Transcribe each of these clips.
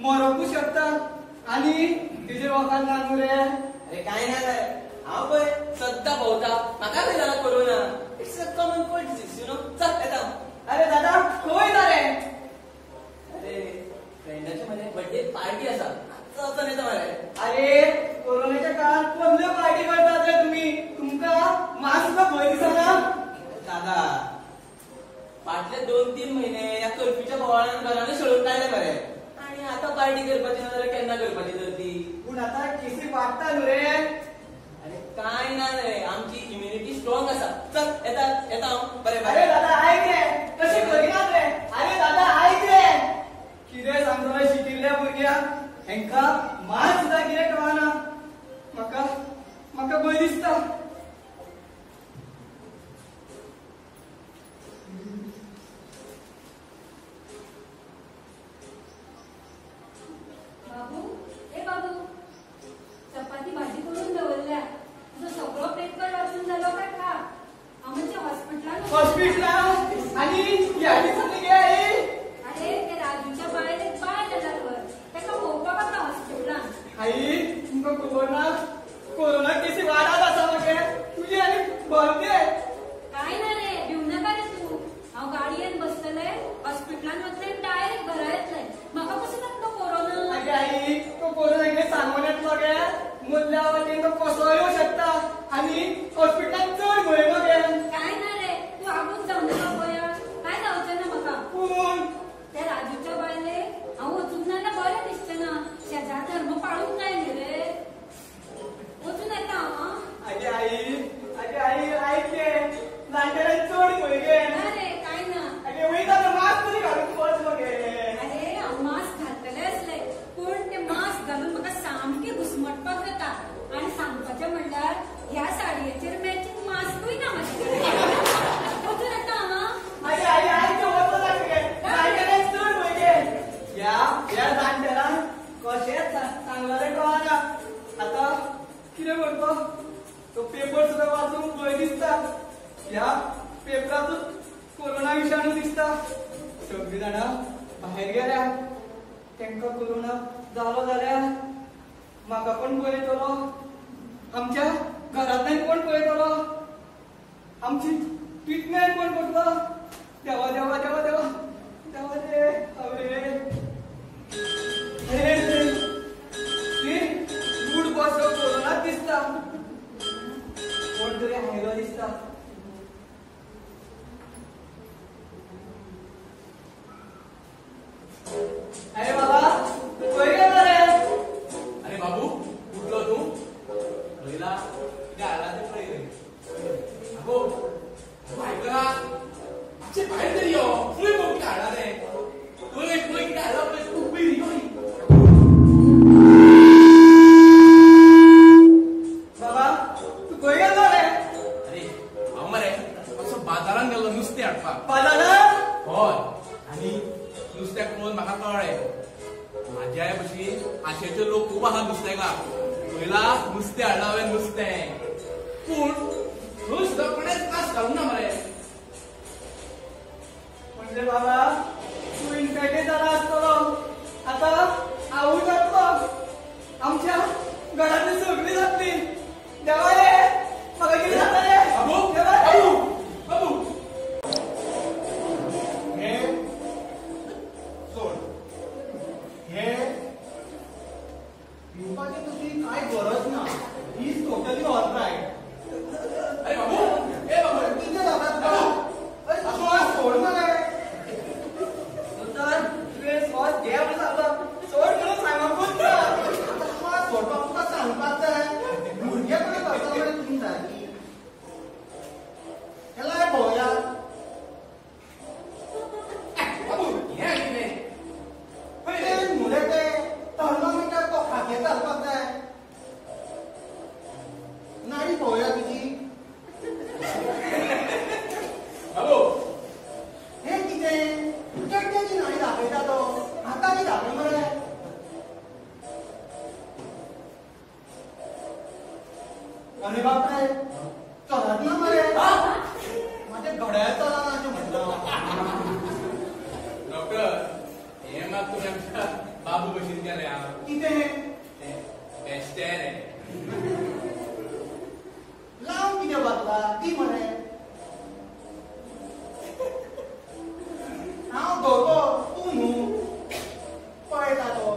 मरोकू शकता आणि तिचे लोकांना रे. अरे काय नाही रे, हांव पळय सद्दां भोंवता, म्हाका खंय जाला corona. It's a common cold disease, you know. चल येता. अरे दादा खंय जा रे? अरे फ्रेंडाच्या मध्ये बर्थडे पार्टी आसा, वचून येता मरे. अरे कोरोनाच्या काळात कसले पार्टी करतात रे तुम्ही? तुमका मास्क भंय दिसना? दादा फाटले 2-3 महिने या कर्फ्यूच्या बोवाळान घराने सोडून काडले मरे. आणि आता पार्टी करपाची ना जाल्यार केन्ना करपाची तर ती? पूण आता केसी वाडटा न्हू रे. अरे काय ना रे, आमची इम्युनिटी स्ट्रॉंग आसा. चल येता येता हांव. बरें अरे बरें. दादा ऐक रे, तशें करिनात रे. अरे दादा ऐक रे, कितें सांगता रे शिकिल्ल्या भुरग्यांक? हेंका मात सुद्दां कितें कळना. म्हाका भंय दिसता. बाबू, ए बाबू, चपाती भाजी करून दवरल्या. तुझो सगळो पेपर वाचून जालो काय खा. हांव म्हणजे हॉस्पिटलांत आणि ह्या दिसांनी गे. अरे ते राजूच्या बाळेन एक बाळ जाल्या खंय, तेका पळोवपाक वता हॉस्पिटलांत. आई तुमका कोरोना केसी वाढत आसा मगे. तुझी आनी भरते. काय ना रे, भिवू नाका रे तू. हांव गाडयेन बसतले, हॉस्पिटलांत वतले डायरेक्ट घरा येतले. म्हाका कसो जातलो कोरोना? अगे आई तो कोरोना कितें सांगून येतलो गे. मदल्या वाटेन तो कसो येवं शकता आणि हॉस्पिटलांत चड भंय मगे. काय ना रे, तू आगूच जाऊ नका पया. काय जावचें ना म्हाका. पूण त्या राजूच्या बायले हांव वचूंक ना जाल्यार बरें दिसचें ना. शेजार धर्म पाळूंक जाय न्ही रे. वचून येता हांव. आगे आई ऐक गे. जाणटेल्यांक चड भंय गे. ना रे, काय ना. आगे वयता तर मास्क तरी घालून वच मगे. अरे हांव मास्क घालतले असले, पूण ते मास्क घालून म्हाका सामकें घुस्मटपाक जाता. आनी सांगपाचें म्हणल्यार ह्या साडयेचेर मॅचींग मास्कूय ना म्हाजे कडेन. वचून येता हांव. आगे आई ऐक गे वचो ना गे. जाणटेल्यांक चड भंय गे. ह्या जाणटेल्यांक कशेंच सांगला रे कळना. आता कितें करतो? तो पेपर सुद्दां वाचूंक भंय दिसता. ह्या पेपरातूच कोरोना विषाणू दिसता. सगळीं जाणां भायर गेल्या. तांकां कोरोना जालो जाल्यार म्हाका कोण पळयतलो? आमच्या घरांतल्यान कोण पळयतलो? आमची ट्रिटमेंट कोण करतलो? देवा देवा देवा देवा देवा रे. अरे गुड बसो कोरोना दिसता. कोण तरी हायलो दिसता. अरे बाबा खंय गेला रे? अरे बाबू उठलो तू? पहिला किती आला ते पळय. अगो ऐकला मातशें भायर तरी यो. फुल बघ किती हाडला रे. पळय पळय किती हाडला पळय. तू पळय यो. बाबा तू खंय गेलो रे? अरे हांव मरे असो बाजारान गेल्लो नुस्तें हाडपाक. बाजारात? हय. आनी नुस्त्याक पळोवन म्हाका कळ्ळें म्हाज्या भशेन आशेचे लोक खूब आहा नुस्तेकार. पयला नुस्तें हाडला हांवें नुस्तें. पूण थंय सुद्दां कोणेच मास्क घालूंक ना मरे. म्हणजे बाबा तू इन्फेक्टेड जाला आसतलो. आता हांवूय जातलो. आमच्या घरांतली सगळीं जातली. देवा रे म्हाका कितें जाता रे? बाबू देवा रे. बाबू बाबू हे सोड. हे पिवपाची तुझी काय गरज ना. ही टोटली ऑलराईट. अरे बाबू ए बाबू किती जातात का? अरे श्वास सोड ना रे. तर तुवें श्वास घे म्हणून सांगलो. सोड म्हणून सांगूंकूच ना. श्वास सोडपाक तुका सांगपाक जाय. भुरगे कडेन करता मरे तुमी सारकी. केलाय पळोवया. बाबू हें कितें? ते न्हू रे ते थर्मोमीटर तो खात्यात घालपाक जाय. नाडी पळोवया तुजी. बाबू हे कितें? केट्याची नाडी दाखयता तो. हाताची दाखय मरे. अरे बापरे चलत ना मरे. माझ्या घड्याळ चलना अशें म्हणटा. डॉक्टर हे मात तुमी आमच्या बाबू बशीन गेल्या कितें बेश्टे रे लावून कितें बसला ती मरे हांव दोतोर तूं न्हू पळयता तो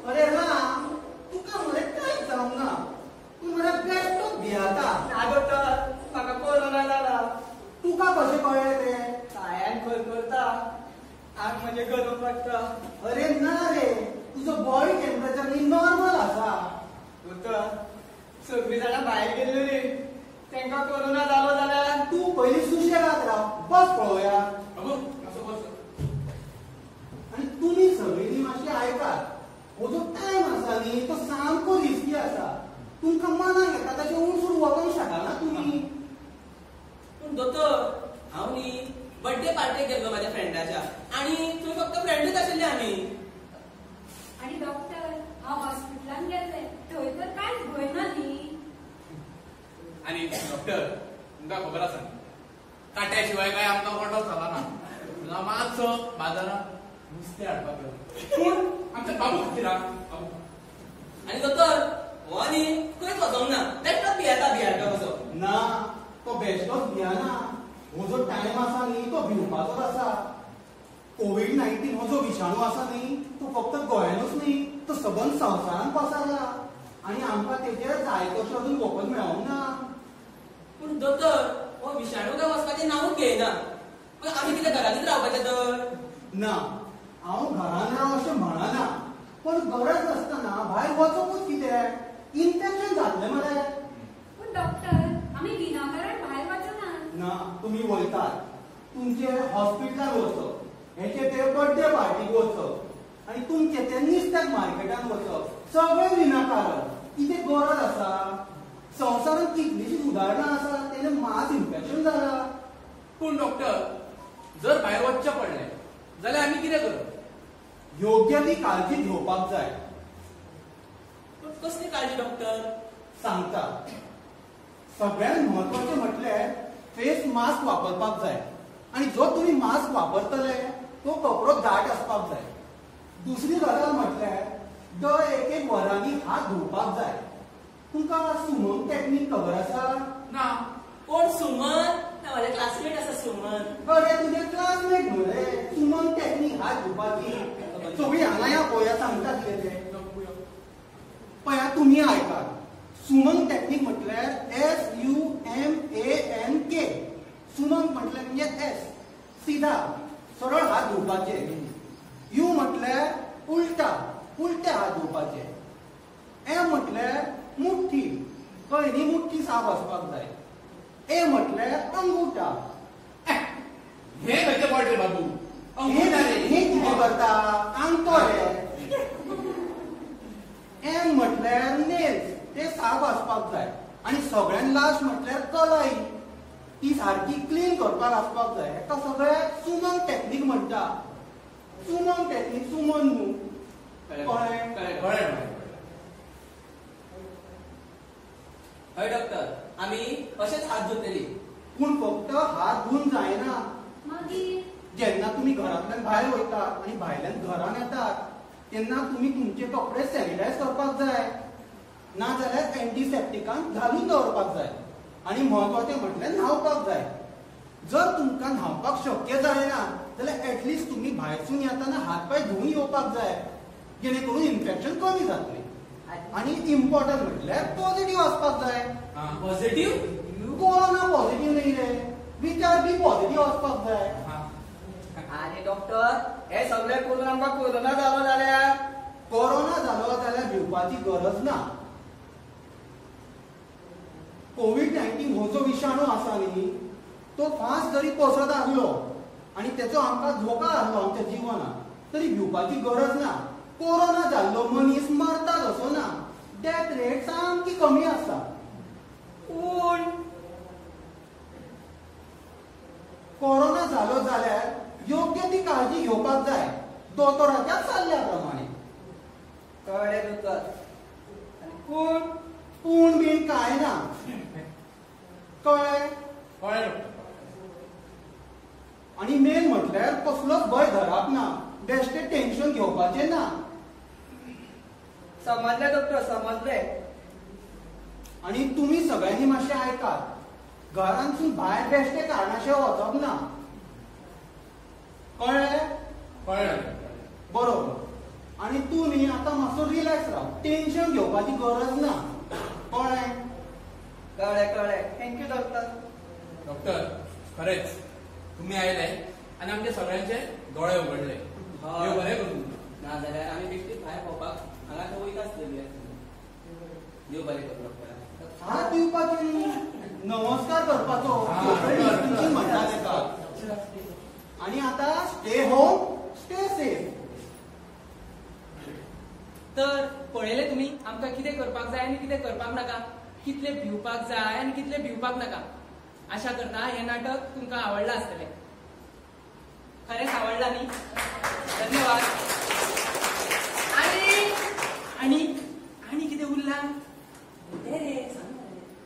अरे राम तुका मरे कांय जावंक ना तूं मरे बेश्टोच भियाता ना दोतोर म्हाका कोरोना जाला तुका कशें कळ्ळें तें पायान खर करता आंग म्हणजे गरम पडटा अरे ना रे तुजो बॉडी टेम्परेचर न्ही नॉर्मल आसा दोतोर सगळीं जाणां भायर गेल्लीं तांकां कोरोना जालो जाल्यार तूं पयलीं सुशेगाद राव बस पळोवया बाबू असो बस आनी तुमी सगळीं मातशें आयकात हो जो टायम आसा न्ही तो सामको रिस्की आसा तुमकां मनाक येता तशें उंचून वचोंक शकना तुमी पूण दोतोर हांव न्ही बर्थडे पार्टेक गेल्लो म्हाज्या फ्रेंडाच्या आणि थंय फक्त फ्रेंडूच आशिल्ले आमी आणि डॉक्टर हांव हॉस्पिटलान गेल्ले थंय तर कांयच भंय ना न्ही आणि डॉक्टर तुमकां खबर आसा काट्या शिवाय काय आमकां ऑर्डर जाला ना तुला मातसो बाजारात नुस्तें हाडपाक गेलो पूण आमच्या बाबू खातीर बाबू आणि दोतोर हो न्ही खंयच वचोंक ना बेश्टोच भियारता कसो ना तो बेश्टोच भियाना हो जो टायम आसा न्ही तो भिवपाचोच आसा कोविड-19 हो जो विशाणू आसा न्ही तो फक्त गोंयानूच न्ही तो सबंद संवसारान पसरला आनी आमकां तेजेर जाय तशें अजून वखद मेळोंक ना पूण दोतोर हो विशाणू काय वचपाचें नांवूच घेयना पण आमी कितें घरांतूच रावपाचें तर ना हांव घरान राव अशें म्हणना पण गरज नासतना भायर वचोंकूच कितें इन्फेक्शन जातलें मरे पूण डॉक्टर आमी विनाकारण भायर वचना ना तुमी वयतात तुमचे हॉस्पिटलान वचप हेचे ते बर्थडे पार्टीक वचप आनी तुमचे ते नुस्त्याक मार्केटान वचप सगळें विनाकारण कितें गरज आसा संवसारांत कितलीशीं उदाहरणां आसा तेणे मास इन्फेक्शन जालां पूण डॉक्टर जर भायर वचचें पडलें जाल्यार आमी कितें करप योग्य ती काळजी घेवपाक जाय पूण कसली काळजी डॉक्टर सांगता सगळ्यांत म्हत्वाचें म्हटल्यार फेस मास्क वापरपाक जाय आनी जो तुमी मास्क वापरतले तो कपडो दाट आसपाक जाय दुसरी गजाल म्हटल्यार दर एक वरांनी हात धुवपाक जाय तुमकां सुमन टॅक्नीक खबर आसा ना कोण सुमन म्हाजे क्लासमेट आसा सुमन अरे तुजे क्लासमेट न्हू रे सुमन टॅक्नीक हात धुवपाची सगळीं हांगा या पळोवया सांगता कितें तें पळया तुमी आयकात सुमन टॅक्नीक म्हटल्यार SUMANK सुमन म्हटल्यार म्हणजे एस सीधा सरळ हात धुवपाचे यू म्हटल्यार उलटे हात धुवपाचे एम म्हटल्यार मुठ्ठी कळ्ळें न्ही मुठ्ठी साफ आसपाक जाय ए म्हटल्यार अंगुठा हे खंयचे पॉयंट रे बाबू हे कितें करता आंगठो रे एम म्हटल्यार नेल्स ते साफ आसपाक जाय आनी सगळ्यान लास्ट म्हटल्यार कलाई ती सारकी क्लीन करपाक आसपाक जाय हेका सगळ्याक सुमन टॅक्नीक म्हणटा सुमन टॅक्नीक सुमन न्हू कळ्ळें हय डॉक्टर आमी अशेंच हात धुतली पूण फक्त हात धुवन जायना मागीर जेन्ना तुमी घरांतल्यान भायर वयतात आनी भायल्यान घरान येतात तेन्ना तुमी तुमचे कपडे सॅनिटायज करपाक जाय नाजाल्यार एंटीसेप्टिकान घालून दवरपाक जाय आनी म्हत्वाचें म्हटल्यार न्हावपाक जाय जर तुमकां न्हावपाक शक्य जायना जाल्यार एटलिस्ट तुमी भायरसून येताना हात पाय धुवन येवपाक जाय जेणे करून इन्फेक्शन कमी जातलें आनी इम्पॉर्टंट म्हटल्यार पॉझिटिव्ह आसपाक जाय पॉझिटिव्ह कोरोना पॉझिटिव्ह न्ही रे विचार बी पॉझिटिव्ह आसपाक जाय आणि डॉक्टर हे सगळे करून आमकां कोरोना जालो जाल्यार कोरोना जालो जाल्यार भिवपाची गरज ना कोविड-19 हो जो विशाणू आसा न्ही तो फास्ट जरी पसरत आसलो आनी तेचो आमकां धोका आसलो आमच्या जिवनाक तरी भिवपाची गरज ना कोरोना जाल्लो मनीस मरता असो ना डेथ रेट सामकी कमी आसा पूण कोरोना जालो जाल्यार योग्य ती काळजी घेवपाक जाय दोतोराच्या सल्ल्या प्रमाणे कळ्ळें दोतोर पूण पूण बीन कांय ना कळ्ळें डॉक्टर आनी मेन म्हटल्यार कसलोच भंय धरप भिवपाक ना बेश्टे टेन्शन घेवपाचें ना. समजले डॉक्टर, समजले. आणि तुम्ही सगळ्यांनी मातशें आयकात. घरांतसून भायर बेश्टे कारणाशिवाय वचप ना. कळ्ळें? कळलं. बरोबर. आणि तू न्ही आतां मातसो रिलॅक्स राव. टेन्शन घेवपाची गरज ना. कळ्ळें? कळ्ळें कळ्ळें. Thank you doctor. डॉक्टर खरेच तुम्ही आयले आणि आमच्या सगळ्यांचे दोळे उघडले. हय. देव बरें करूं. ना जाल्यार आमी बेश्टीच भायर भोंवपाक हांगा थंय वयता आसलेली. देव बरें करूं डॉक्टर. हात दिवपाचो न्ही, नमस्कार करपाचो. हा, तुमची म्हणटा तेका. आणि आता स्टे होम, स्टे सेफ. तर पळयले तुमी आमकां कितें करपाक जाय आनी कितें करपाक नाका, कितले भिवपाक जाय आनी कितले भिवपाक नाका. आशा करता हें नाटक तुमकां आवडलां आसतलें. खरेंच आवडलां न्ही? धन्यवाद. आनी आनी आनी कितें उरलां?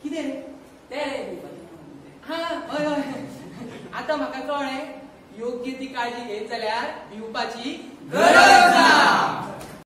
कितें रे? हा हय हय. आतां म्हाका कळ्ळें, योग्य ती काळजी घेत जाल्यार भिवपाची गरज ना.